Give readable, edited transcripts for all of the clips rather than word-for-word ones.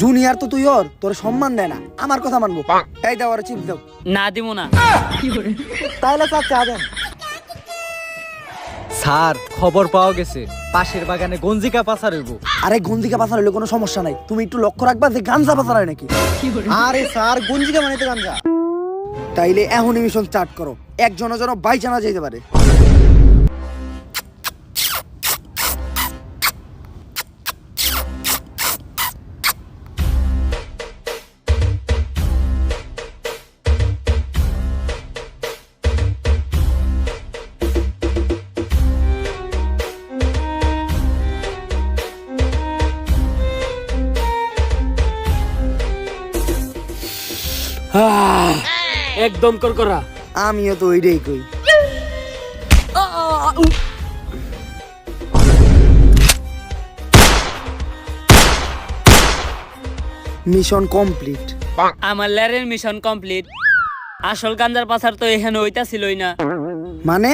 Junior তো তুই ওর, তোর সম্মান দেয় না, আমার কথা মানবো। এই দাও ওরা চিপস দাও। না দিমু না। তাহলে স্যার চা দেন। স্যার খবর পাওয়া গেছে পাশের বাগানে গঞ্জিকা পাচার হইব। আরে গঞ্জিকা পাচার হইলে কোনো সমস্যা নাই, তুমি একটু লক্ষ্য রাখবা যে গাঞ্জা পাচার হয় নাকি। আরে স্যার গঞ্জিকা মানে তো গাঞ্জা। তাইলে এখনই মিশন স্টার্ট করো, একজনের জন্য বাইচানা যেতে পারে। একদম করকরা। আমিও তো ওইটাই কই। Mission complete. আমার ল্যারের মিশন কমপ্লিট। আসল গাঞ্জার পাচার তো এখানে হইতাছিলই না। মানে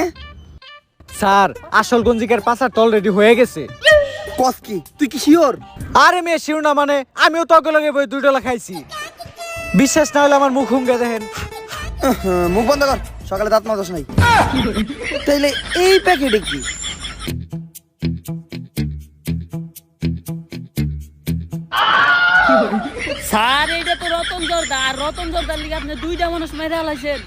স্যার আসল গঞ্জিকার পাচার তো অলরেডি হয়ে গেছে। কস কি, তুই কি শিওর? আরে মেয়ে শিও না মানে, আমিও তো অগে লগে বই 2 ডলা খাইছি। বিশ্বাস না হলে আমার মুখ হুঙ্গে দেখেন। মুখ বন্ধ কর, সকালে দাঁত মাজস নাই। তাইলে এই প্যাকেটে কি? স্যার এইটা তো রতন জর্দা, আর রতন জর্দার লিগে আপনি 2টা মানুষ মেরে আলাইছেন।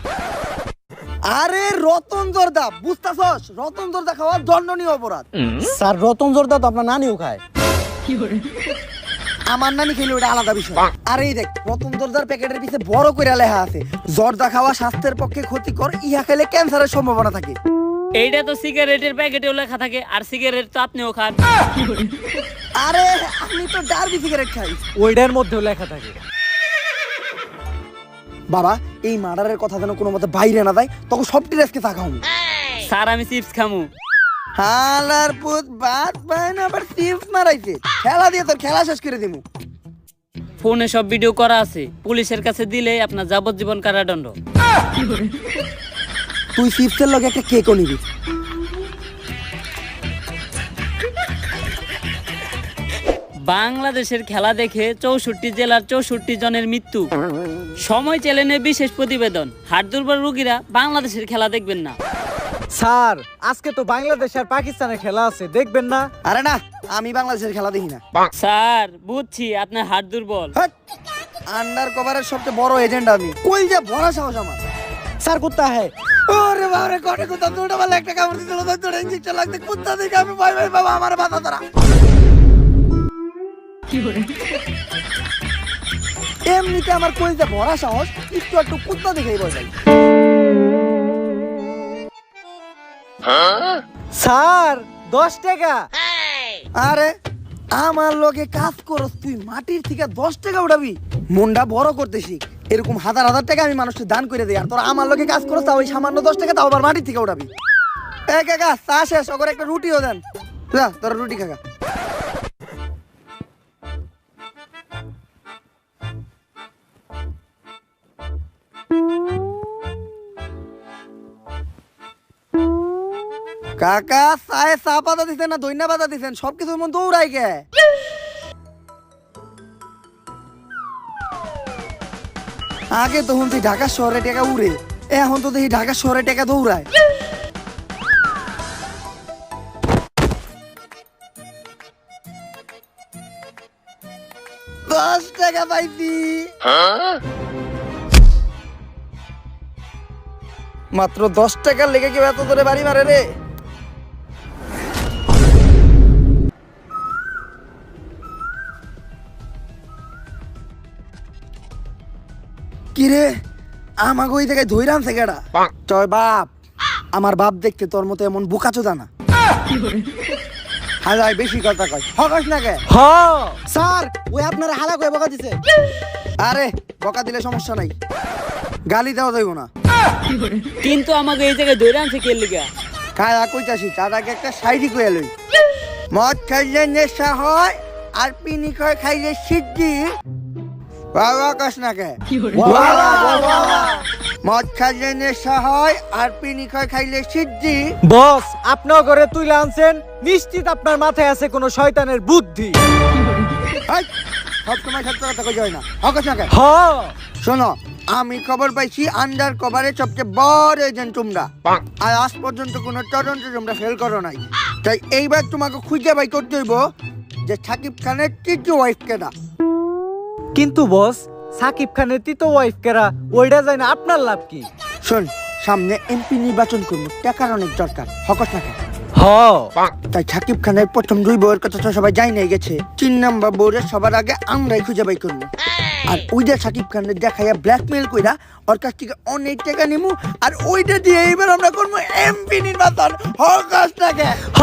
আরে রতন জর্দা বুঝতাছস? রতন জর্দা খাওয়া দণ্ডনীয় অপরাধ। স্যার রতন জর্দা তো আপনার নানিও খায়। আমার নানি খেলে ওটা আলাদা বিষয়। আর এই দেখ, রতন জর্দার প্যাকেটের পিছে বড় করে লেখা আছে, জর্দা খাওয়া স্বাস্থ্যের পক্ষে ক্ষতিকর, ইহা খেলে ক্যান্সারের সম্ভাবনা থাকে। এইটা তো সিগারেটের প্যাকেটেও লেখা থাকে, আর সিগারেট তো আপনিও খান। আরে আমি তো ডার্বি সিগারেট খাই। ওইটার মধ্যেও লেখা থাকে। বাবা এই মার্ডারের কথা যেন কোনো মতে বাইরে না যায়, তখন সব টিরাসকে চা খাও। স্যার আমি চিপস খামু। হালার পুত বাত পায় না, আবার চিপস মারাইছে। খেলা দিয়ে তোর খেলা শেষ করে দিমু। ফোনে সব ভিডিও করা আছে, পুলিশের কাছে দিলে আপনার যাবজ্জীবন কারাদণ্ড। তুই চিপসের লগে একটা কেকও নিবি। বাংলাদেশের খেলা দেখে 64 জেলার 64 জনের মৃত্যু। সময় চ্যানেলে বিশেষ প্রতিবেদন, হাড় দুর্বল রোগীরা বাংলাদেশের খেলা দেখবেন না। স্যার আজকে তো বাংলাদেশ আর পাকিস্তানের খেলা আছে, দেখবেন না? আরে না, আমি বাংলাদেশের খেলা দেখি না। স্যার বুঝছি আপনার হাড় দুর্বল। আন্ডার কভারের সবচেয়ে বড় এজেন্ট আমি, কই যে বড় সাহস আমার। স্যার কুত্তা হ্যাঁ। ওরে বাবা রে, কোটে কুত্তা দুটো বেলা একটা কামড় দিছিল, তোর ইঞ্জেকশন লাগতে কুত্তা দেখে আমি ভয় ভয় বাবা আমার মাথা ধরা। এমনিতে আমার কই যে বড় সাহস, একটু একটু কুত্তা দেখেই ভয় পাই। স্যার 10 টাকা। আরে আমার লগে কাজ করস তুই, মাটির থেকে 10 টাকা উঠাবি? মনটা বড় করতে শিখ। এরকম হাজার হাজার টাকা আমি মানুষকে দান করে দিই, আর তোরা আমার লগে কাজ করস তাও ওই সামান্য 10 টাকা, তাও আবার মাটির থেকে উঠাবি। এ কাকা চা শেষ, ওকে একটা রুটিও দেন। যা তোরা রুটি কাকা। কাকা চায়ে চা পাতা দিছেন না দইনা পাতা দিছেন, সবকিছু মন দৌড়াই গে। আগে তো শুনছি ঢাকা শহরে টাকা উড়ে, এখন তো দেখি ঢাকা শহরে টাকা দৌড়ায়। 10 টাকা পাইছি। মাত্র 10 টাকার লেগে কেউ এত ধরে বাড়ি মারে রে? কিরে আমাকে ওই জায়গায় ধইরা আনছে কেডা? তোর বাপ। আমার বাপ দেখতে তোর মতো এমন বোকাচোদা না। হালাই বেশি কথা কয়, হকাস না কে? হ্যাঁ স্যার ওই আপনার হালা কয়ে বকা দিছে। আরে বকা দিলে সমস্যা নাই, গালি দেওয়া যাইব না। কিন্তু আমাকে এই জায়গায় ধরে আনছে কে লিগা? খায়া কইতাছি তার আগে একটা সাইডি কইয়া লই। মদ খাইলে নেশা হয়, আর পিনি খাইলে সিদ্ধি। বাবা কাস না কে? মদ খাইলে নেশা হয়, আর পিনি খাইলে সিদ্ধি। বস আপনার ঘরে তুইলা আনছেন, নিশ্চিত আপনার মাথায় আছে কোনো শয়তানের বুদ্ধি। হাই, সব সময় সত্য কথা কই যায় না হকস না কে হ শোনো আমি খবর পাইছি আন্ডার কভারে সবচেয়ে বড় এজেন্ট তোমরা আর আজ পর্যন্ত কোনো তদন্ত তোমরা ফেল করো নাই তাই এইবার তোমাকে খুঁজে বাই করতে হইব যে সাকিব খানের তৃতীয় ওয়াইফ কেনা কিন্তু বস সাকিব খানের তৃতীয় ওয়াইফ কেরা ওইটা যায় না আপনার লাভ কি? শোন সামনে এমপি নির্বাচন করবো টাকার অনেক দরকার হকস না কে হ তাই সাকিব খানের প্রথম 2 বউয়ের কথা তো সবাই জাই নাই গেছে 3 নাম্বার বউরের সবার আগে আমরাই খুঁজে বাই করবো আর ওইটা সাকিব খানের দেখাইয়া ব্ল্যাকমেল কইরা ওর কাছ থেকে অনেক টাকা নিমু আর ওইটা দিয়ে এবার আমরা করবো এমপি নির্বাচন হকস না কে হ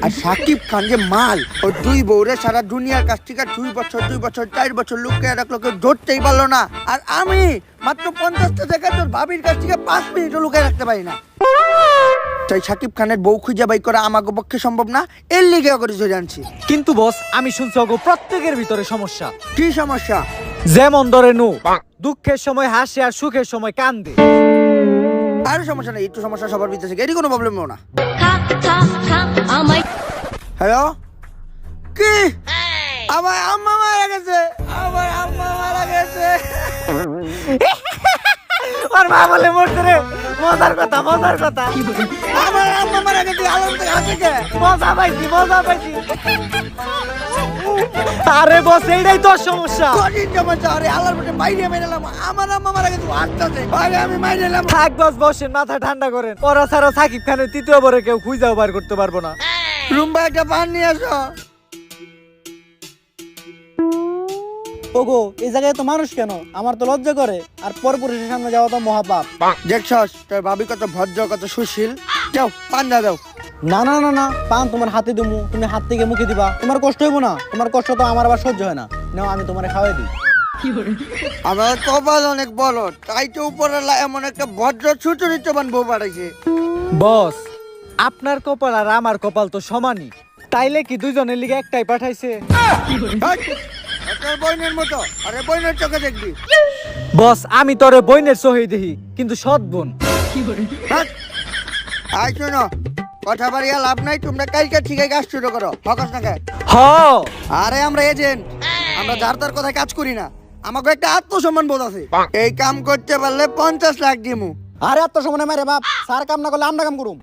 আর সাকিব খান যে মাল ও 2 বউরে সারা দুনিয়ার কাছ থেকে 2 বছর 4 বছর লুকিয়ে রাখলো কেউ ধরতেই পারলো না আর আমি মাত্র 50টা টাকা তোর ভাবির কাছ থেকে 5 মিনিটও লুকিয়ে রাখতে পারি না তাই সাকিব খানের বউ খুঁজে বাই করা আমাকে পক্ষে সম্ভব না এর লিগে করে জানছি কিন্তু বস আমি শুনছি ওগো প্রত্যেকের ভিতরে সমস্যা। কি সমস্যা যেমন ধরে নু দুঃখের সময় হাসে আর সুখের সময় কান্দে। আর সমস্যা নেই একটু সমস্যা সবার ভিতরে থেকে এরই কোনো প্রবলেম না হ্যালো কি আমার আম্মা মারা গেছে আমার আম্মা মারা গেছে আর মা বলে মরতে রে মজার কথা মজার কথা আমার আম্মা মারা গেছে আলম থেকে হাসে কে মজা পাইছি মজা পাইছি। আরে বস এইটাই তো সমস্যা। কঠিন সমস্যা আরে আল্লাহর মধ্যে বাইরে মেরেলাম আমার আম্মা মারা গেছে আসতেছে ভাই আমি মাইরে এলাম থাক বস বসেন মাথা ঠান্ডা করেন ওরা ছাড়া সাকিব খানের তৃতীয় বরে কেউ খুঁজেও বার করতে পারবো না। রুম্বা একটা পান নিয়ে আসো ওগো এই জায়গায় তো মানুষ কেন? আমার তো লজ্জা করে, আর পরপুরুষের সামনে যাওয়া তো মহাপাপ। দেখছস তোর ভাবি কত ভদ্র কত সুশীল যাও পান দাও না না না না, পান তোমার হাতে দিমু, তুমি হাত থেকে মুখে দিবা, তোমার কষ্ট হইব না? তোমার কষ্ট তো আমার আবার সহ্য হয় না। নাও আমি তোমারে খাওয়াই দিই। আমার কপাল অনেক বড় তাই তো উপরে এমন একটা ভদ্র সুচরিত্রবান বউ পাঠাইছে বস আপনার কপাল আর আমার কপাল তো সমানই, তাইলে কি দুইজনের লিগে একটাই পাঠাইছে? তোর বইনের মতো আরে বইনের চোখে দেখবি বস আমি তোরে বইনের সহি দেখি কিন্তু সৎ বোন। আই শোনো কথা বাড়িয়া লাভ নাই তোমরা কালকে ঠিকই কাজ শুরু করো হকস না কে হ আরে আমরা এজেন্ট আমরা যার তার কথায় কাজ করি না আমাকে একটা আত্মসম্মান বোধ আছে এই কাম করতে পারলে 50 লাখ দিমু আরে এত সময় মারে বাপ, স্যার কাম না করলে আমরা কাম করুম।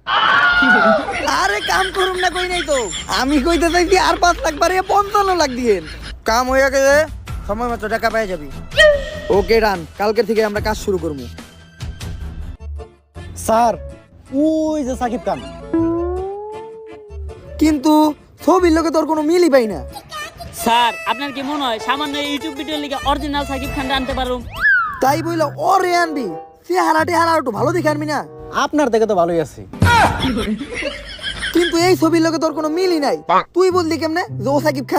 আরে কাম করুম না কই নাই তো আমি কইতে চাইছি আর 5 লাখ বাড়িয়ে 55 লাখ দিয়েন কাম হয়ে গেছে সময় মতো টাকা পেয়ে যাবি ওকে রান কালকে থেকে আমরা কাজ শুরু করবো স্যার ওই যে সাকিব খান। কিন্তু ছবির লোকে তোর কোনো মিলই পাই না স্যার আপনার কি মনে হয় সামান্য ইউটিউব ভিডিও লিগে অরিজিনাল সাকিব খান আনতে পারুম? তাই বইল ওরে আনবি চেহারাটি হারা একটু ভালো দেখে আনবি না আপনার থেকে তো ভালোই আছি। কিন্তু এই ছবির লোকে তোর কোনো মিলই নাই তুই বললি কেমনে যে ও সাকিব খান